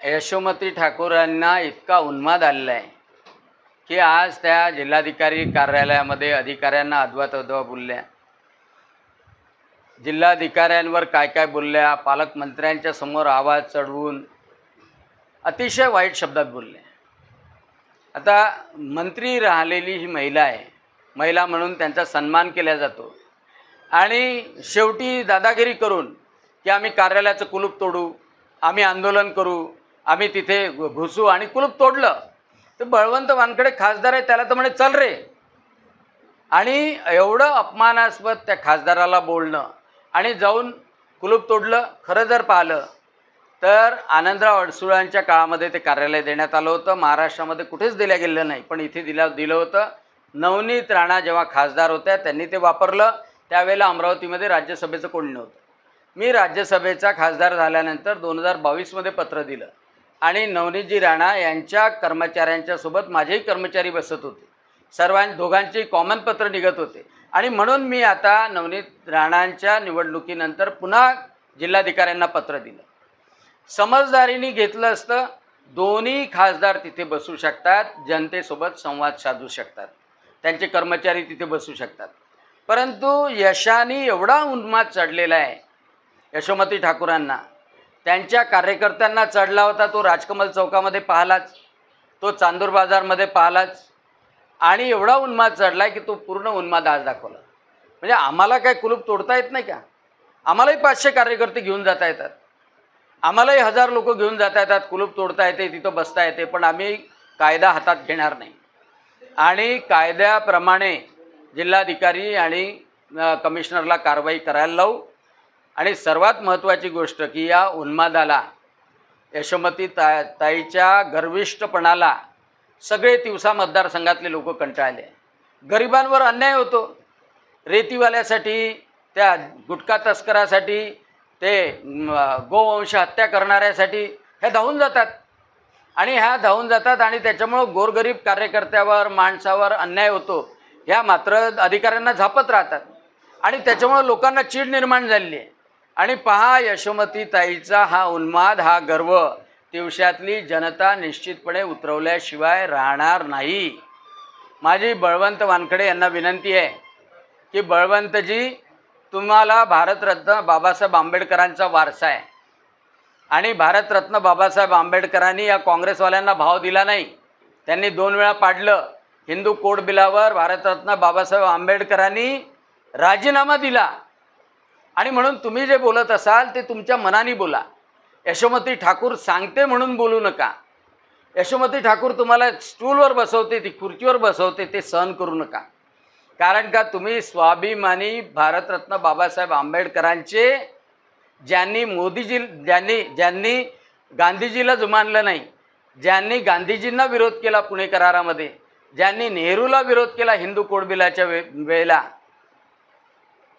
यशोमती ठाकूरांना इतका उन्माद आलेला आहे की आज त्या जिल्हाधिकारी कार्यालयामध्ये अधिकाऱ्यांना अद्वा बोलल्या, जिल्हाधिकाऱ्यांवर काय काय बोलल्या, पालकमंत्र्यांच्या समोर आवाज चढवून अतिशय वाईट शब्दात बोलल्या। आता मंत्री राहिलेली ही महिला आहे, महिला म्हणून त्यांचा सन्मान केला जातो आणि शेवटी दादागिरी करून की आम्ही कार्यालयाचं कुलूप तोडू, आम्ही आंदोलन करू, आम्ही तिथे घुसू आणि कुलूप तोडलं तर बळवंत वानखडे खासदार आहे, त्याला तर म्हणे चल रे। आणि एवढं अपमानास्पद त्या खासदाराला बोलणं आणि जाऊन कुलूप तोडलं। खरं जर पाहिलं तर आनंदराव अडसुळांच्या काळामध्ये ते कार्यालय देण्यात आलं होतं, महाराष्ट्रामध्ये कुठेच दिलं गेलं नाही, पण इथे दिलं होतं। नवनीत राणा जेव्हा खासदार होत्या त्यांनी ते वापरलं, त्यावेळेला अमरावतीमध्ये राज्यसभेचं कोणी नव्हतं। मी राज्यसभेचा खासदार झाल्यानंतर 2022मध्ये पत्र दिलं आणि नवनीतजी राणा यांच्या कर्मचाऱ्यांच्या सोबत माझेही कर्मचारी बसत होते, दोघांचे कॉमन पत्र निघत होते आणि म्हणून मी आता नवनीत राणांच्या निवडणुकीनंतर पुन्हा जिल्हाधिकाऱ्यांना पत्र दिलं। समजदारीने घेतलं असतं दोन्ही खासदार तिथे बसू शकतात, जनतेसोबत संवाद साधू शकतात, त्यांचे कर्मचारी तिथे बसू शकतात, परंतु यशाने एवढा उन्माद चढलेला आहे यशोमती ठाकूरांना, त्यांच्या कार्यकर्त्यांना चढला होता। तो राजकमल चौकामध्ये पाहिलाच, तो चांदूर बाजारमध्ये पाहिलाच आणि एवढा उन्माद चढला की तो पूर्ण उन्माद आज दाखवला। म्हणजे आम्हाला काय कुलूप तोडता येत नाही का? आम्हालाही 500 कार्यकर्ते घेऊन जाता येतात, आम्हालाही 1000 लोक घेऊन जाता येतात, कुलूप तोडता येते, तिथं बसता येते, पण आम्ही कायदा हातात घेणार नाही आणि कायद्याप्रमाणे जिल्हाधिकारी आणि कमिशनरला कारवाई करायला लावू। आणि सर्वात महत्त्वाची गोष्ट की या उन्मादाला, यशोमती ताईच्या गर्विष्ठपणाला सगळे तिवसा मतदारसंघातले लोक कंटाळले। गरिबांवर अन्याय होतो, रेतीवाल्यासाठी, त्या गुटखा तस्करासाठी, ते गोवंश हत्या करणाऱ्यासाठी हे धावून जातात आणि आणि त्याच्यामुळं गोरगरीब कार्यकर्त्यावर, माणसावर अन्याय होतो, ह्या मात्र अधिकाऱ्यांना झापत राहतात आणि त्याच्यामुळं लोकांना चीड निर्माण झालेली आहे। आणि पहा, यशोमती ताईचा हा उन्माद, हा गर्व तिवशातली जनता निश्चितपणे उतरवल्याशिवाय राहणार नाही। माझी बळवंत वानखडे यांना विनंती आहे की बळवंतजी, तुम्हाला भारतरत्न बाबासाहेब आंबेडकरांचा वारसा आहे आणि भारतरत्न बाबासाहेब आंबेडकरांनी या काँग्रेसवाल्यांना भाव दिला नाही, त्यांनी 2 वेळा पाडलं। हिंदू कोड बिलावर भारतरत्न बाबासाहेब आंबेडकरांनी राजीनामा दिला आणि म्हणून तुम्ही जे बोलत असाल ते तुमच्या मनाने बोला। यशोमती ठाकूर सांगते म्हणून बोलू नका। यशोमती ठाकूर तुम्हाला स्टूलवर बसवते, ती खुर्चीवर बसवते, ते सहन करू नका। कारण का तुम्ही स्वाभिमानी भारतरत्न बाबासाहेब आंबेडकरांचे, ज्यांनी ज्यांनी गांधीजीला जुमानलं नाही, ज्यांनी गांधीजींना विरोध केला पुणे करारामध्ये, ज्यांनी नेहरूला विरोध केला हिंदू कोड बिलाच्या वेळेला,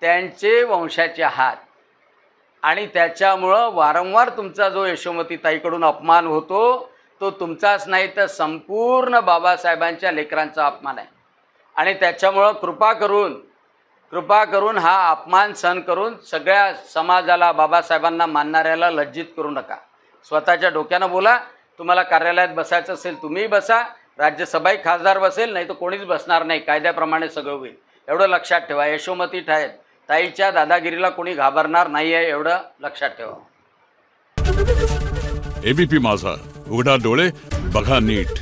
त्यांचे वंशाचे आहात आणि त्याच्यामुळं वारंवार तुमचा जो यशोमती ताईकडून अपमान होतो तो तुमचाच नाही तर संपूर्ण बाबासाहेबांच्या लेकरांचा अपमान आहे आणि त्याच्यामुळं कृपा करून हा अपमान सहन करून सगळ्या समाजाला, बाबासाहेबांना मानणाऱ्याला लज्जित करू नका। स्वतःच्या डोक्यानं बोला। तुम्हाला कार्यालयात बसायचं असेल तुम्ही बसा, राज्यसभाही खासदार बसेल, नाही तर कोणीच बसणार नाही, कायद्याप्रमाणे सगळं होईल, एवढं लक्षात ठेवा। यशोमती ताईच्या दादागिरीला कोणी घाबरणार नाही आहे, एवढं लक्षात ठेवा। एबीपी माझा, उघडा डोळे बघा नीट।